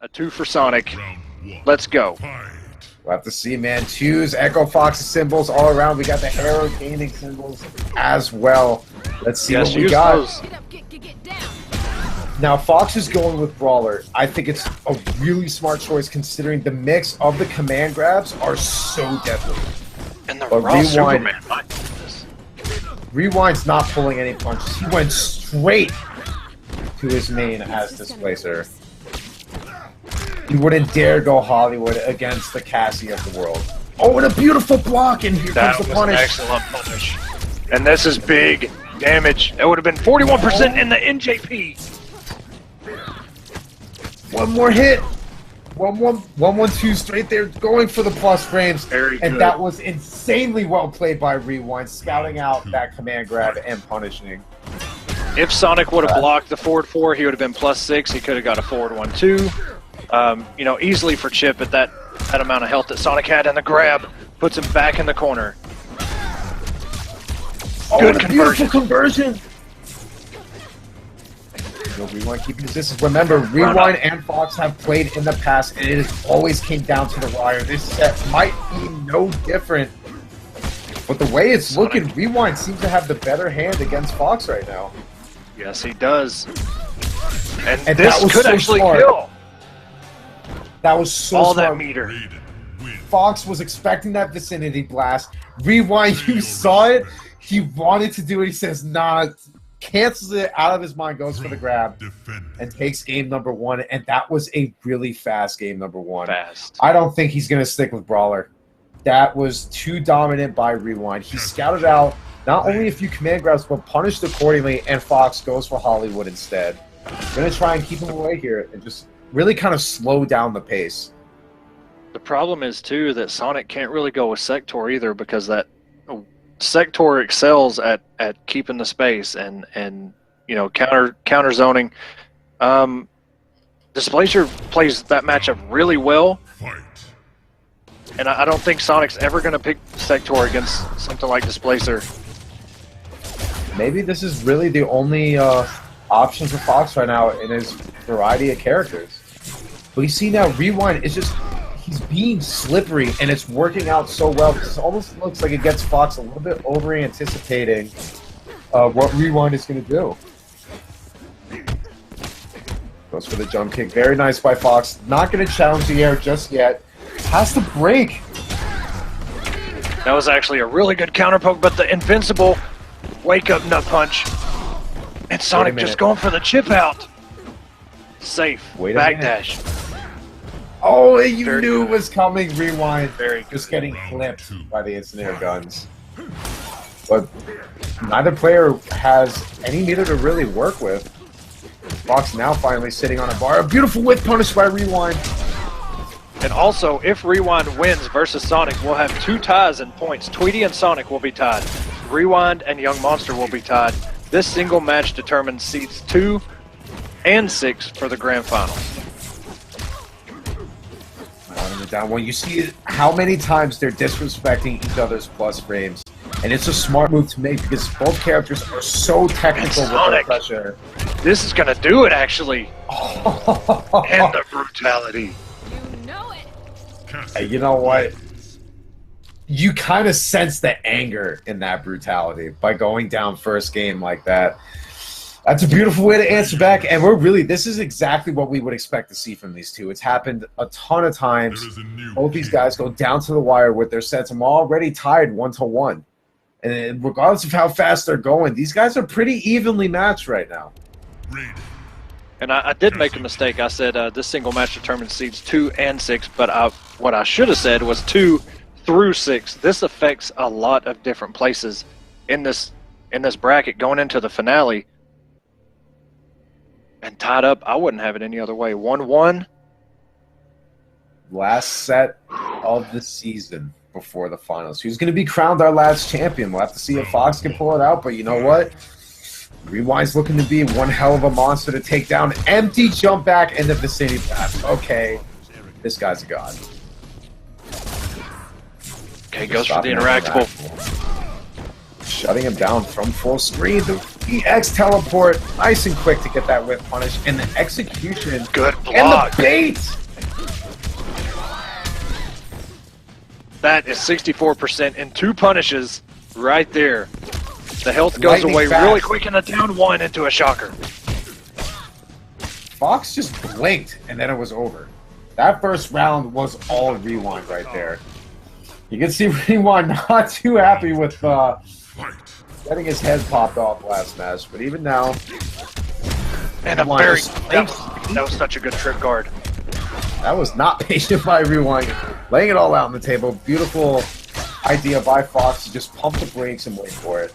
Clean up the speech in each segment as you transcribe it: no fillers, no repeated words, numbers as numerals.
A 2 for Sonic. Let's go. We'll have to see, man. Choose Echo Fox's symbols all around. We got the HARA gaming symbols as well. Let's see what we got. Those. Now, Fox is going with Brawler. I think it's a really smart choice considering the mix of the command grabs are so deadly. And the But raw Superman. My goodness. Rewind's not pulling any punches. He went straight to his main as Displacer. He wouldn't dare go Hollywood against the Cassie of the world. Oh, and a beautiful block, and here comes the punish. Excellent punish. And this is big damage. That would have been 41% in the NJP. One more hit. 1-1-2 straight there, going for the plus frames. Very good. And that was insanely well played by Rewind, scouting out that command grab and punishing. If Sonic would have blocked the forward 4, he would have been +6. He could have got a forward 1-2. You know, easily for Chip at that amount of health that Sonic had, and the grab puts him back in the corner. Good beautiful conversion. Rewind keeping his distance. Remember, Rewind and Fox have played in the past, and it has always came down to the wire. This set might be no different, but the way it's looking, Rewind seems to have the better hand against Fox right now. Yes, he does. And that this was could so actually smart. kill. That was so all smart. that meter. Fox was expecting that vicinity blast. Rewind, you saw it. He wanted to do it. He says, nah, cancels it out of his mind, goes for the grab, and takes game number 1. And that was a really fast game number 1. Fast. I don't think he's going to stick with Brawler. That was too dominant by Rewind. He scouted out not only a few command grabs, but punished accordingly, and Fox goes for Hollywood instead. Going to try and keep him away here and just really kind of slow down the pace. The problem is, too, that Sonic can't really go with Sector either, because that Sector excels at keeping the space and you know, counter zoning. Displacer plays that matchup really well, and I don't think Sonic's ever going to pick Sector against something like Displacer. Maybe this is really the only option for Fox right now in his variety of characters. But you see now, Rewind is just, he's being slippery, and it's working out so well. It almost looks like it gets Fox a little bit over-anticipating what Rewind is going to do. Goes for the jump kick. Very nice by Fox. Not going to challenge the air just yet. Has to break. That was actually a really good counter poke, but the invincible wake-up nut punch. And Sonic just going for the chip out. Safe. Backdash. Oh, you knew it was coming. Rewind. Very good. Just getting clipped by the instant air guns. But neither player has any meter to really work with. Fox now finally sitting on a bar. A beautiful whip punish by Rewind. And also, if Rewind wins versus Sonic, we'll have 2 ties in points. Tweety and Sonic will be tied. Rewind and Young Monster will be tied. This single match determines seeds 2 and 6 for the grand finals. Down one. You see how many times they're disrespecting each other's plus frames, and it's a smart move to make because both characters are so technical with their pressure. This is gonna do it, actually. And the brutality. You know it. Hey, you know what? You kind of sense the anger in that brutality by going down first game like that. That's a beautiful way to answer back, and this is exactly what we would expect to see from these two. It's happened a ton of times. Both these guys go down to the wire with their sets. I'm already tied 1-1. And regardless of how fast they're going, these guys are pretty evenly matched right now. And I did make a mistake. I said this single match determines seeds 2 and 6, but what I should have said was 2 through 6. This affects a lot of different places in this bracket going into the finale. And tied up, I wouldn't have it any other way. 1-1. Last set of the season before the finals. Who's going to be crowned our last champion? We'll have to see if Fox can pull it out, but you know what? Rewind's looking to be one hell of a monster to take down. Empty jump back in the vicinity pass. Okay, this guy's a god. Okay, goes for the interactable. Shutting him down from full screen. The EX teleport, nice and quick to get that whip punish, and the execution. Good And block. the bait! That is 64% in 2 punishes right there. The health goes Lightning away fast. really quick in a down 1 into a shocker. Fox just blinked, and then it was over. That first round was all Rewind right there. You can see Rewind not too happy with getting his head popped off last match, but even now... And a Rewind very... just That was such a good trip guard. That was not patient by Rewind. Laying it all out on the table. Beautiful idea by Fox to just pump the brakes and wait for it.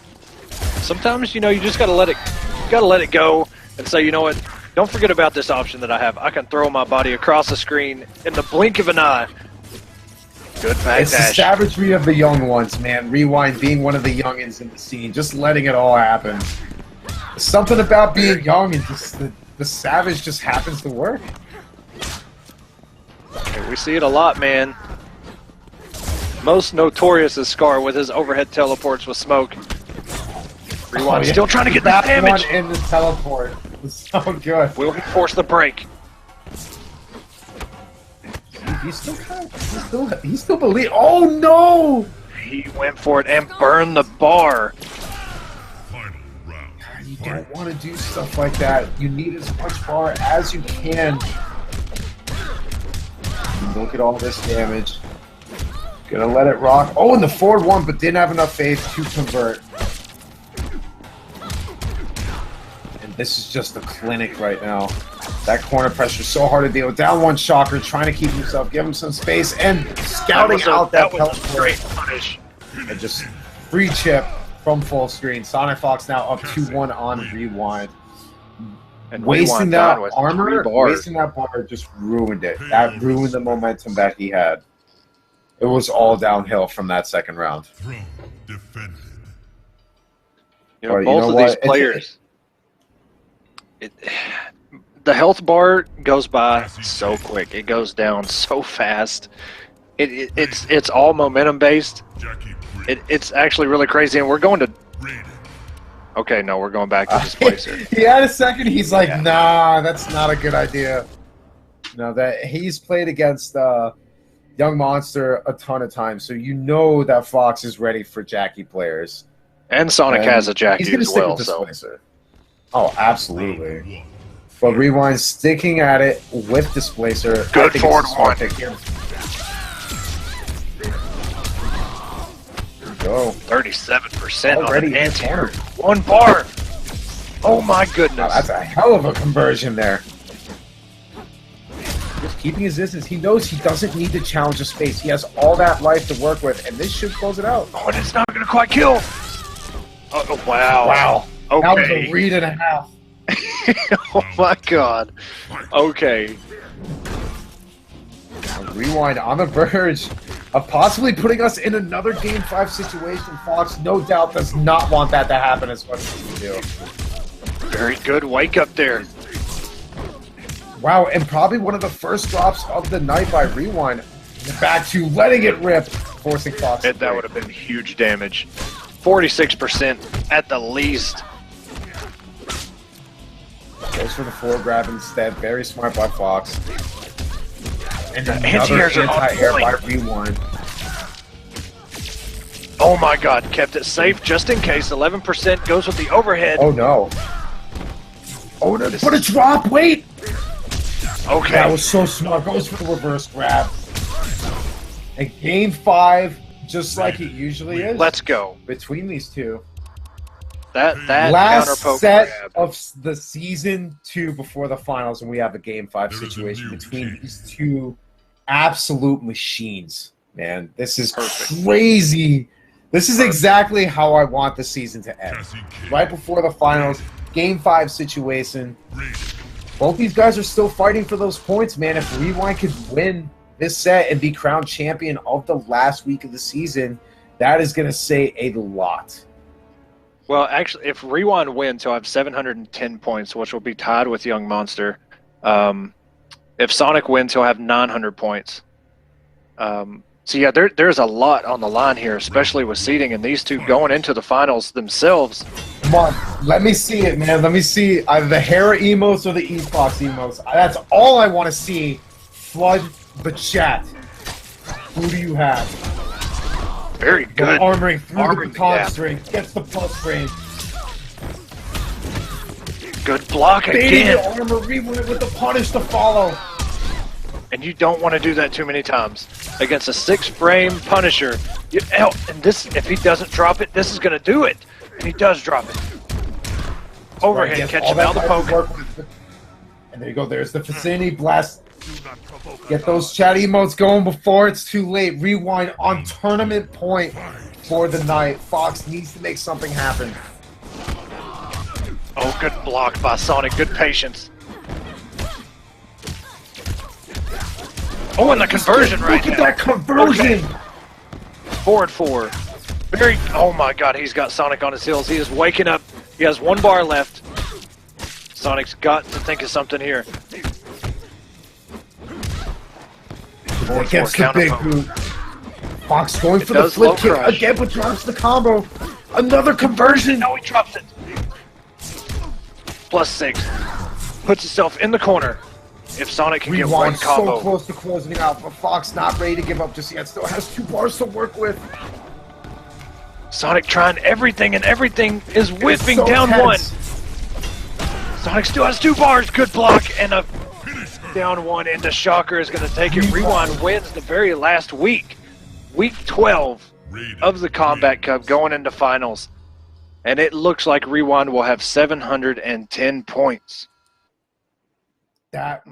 Sometimes, you know, you just gotta let it go and say, you know what, don't forget about this option that I have. I can throw my body across the screen in the blink of an eye. Good back It's the dash. savagery of the young ones, man. Rewind being one of the youngins in the scene, just letting it all happen. Something about being young and just the savage just happens to work. Hey, we see it a lot, man. Most notorious is Scar with his overhead teleports with smoke. Rewind Oh, yeah. still trying to get that damage. One in the teleport was so good. Will he force the break? He still believe. Oh no! He went for it and burned the bar. You don't want to do stuff like that. You need as much bar as you can. Look at all this damage. Gonna let it rock. Oh, and the forward one, but didn't have enough faith to convert. And this is just a clinic right now. That corner pressure is so hard to deal with. Down 1 shocker, trying to keep himself, give him some space, and scouting out that was a great punish. and just free chip from full screen. SonicFox now up 2-1 on Rewind. And Wasting Rewind that down with armor, 3 bars. wasting that bar just ruined it. That ruined the momentum that he had. It was all downhill from that second round. You know, But you both know of what? these players, the health bar goes by so quick. It goes down so fast. It's all momentum based. It's actually really crazy, and we're going to. Okay, no, we're going back to Displacer. He had a second. He's like, Yeah. nah, that's not a good idea. No, that he's played against Young Monster a ton of times, so you know that Fox is ready for Jackie players. And Sonic And has a Jackie he's gonna as stick well. with So Displacer. Oh, absolutely. But Rewind sticking at it with Displacer. Good I think forward it's a smart one. pick here. There we go. 37% on Already the in anti-air. corner. 1 bar. Oh my Wow, goodness. that's a hell of a conversion there. Just keeping his distance. He knows he doesn't need to challenge the space. He has all that life to work with, and this should close it out. Oh, and it's not going to quite kill. Oh, wow. Wow. That was Okay. a read and a half. Oh my god. Okay. Rewind on the verge of possibly putting us in another Game 5 situation. Fox, no doubt, does not want that to happen as much as we do. Very good wake up there. Wow, and probably one of the first drops of the night by Rewind. Back to letting it rip, forcing Fox to That break. would have been huge damage. 46% at the least. Goes for the forward grab instead. Very smart by Fox. And another anti-airs are on anti-air by point. Rewind. Oh my god, kept it safe just in case. 11% goes with the overhead. Oh no. Oh no, but a drop, wait! Okay. That was so smart. Goes for the reverse grab. And Game 5, just like it usually is. Let's go. Between these two. That counter Last poke set grab. of the season 2 before the finals, and we have a Game 5 situation between these two absolute machines. Man, this is Perfect. crazy. This is exactly how I want the season to end. Right before the finals, Game 5 situation. Both these guys are still fighting for those points, man. If Rewind could win this set and be crowned champion of the last week of the season, that is going to say a lot. Well, actually, if Rewind wins, he'll have 710 points, which will be tied with Young Monster. If Sonic wins, he'll have 900 points. So yeah, there's a lot on the line here, especially with seeding, and these two going into the finals themselves. Come on, let me see it, man. Let me see either the HARA emotes or the E-Fox emotes. That's all I want to see. Flood the chat. Who do you have? Very good. Armoring through Armoring, the baton yeah. string. Gets the plus range. Good block Baiting again. the armor, rewind with the punish to follow. And you don't want to do that too many times against a 6-frame Punisher. And this, if he doesn't drop it, this is going to do it. And he does drop it. Overhead, Right, catch all him that out the time to poke. work with. And there you go. There's the vicinity blast. Get those chat emotes going before it's too late. Rewind on tournament point for the night. Fox needs to make something happen. Oh, good block by Sonic. Good patience. Oh, and the conversion right Look at now. that conversion! Okay. 4-4. Very. Oh my God, he's got Sonic on his heels. He is waking up. He has 1 bar left. Sonic's got to think of something here. Gets the big boot. Fox going for the does flip low kick crush. again, but drops the combo. Another conversion. No, he drops it. +6. Puts himself in the corner. If Sonic can get 1 Rewind combo. so close to closing it out, but Fox not ready to give up just yet. Still has 2 bars to work with. Sonic trying everything, and everything is whipping so down tense. 1. Sonic still has 2 bars. Good block, and a down 1 into Shocker is going to take it. Rewind wins the very last week. Week 12 of the Kombat Cup going into finals. And it looks like Rewind will have 710 points. That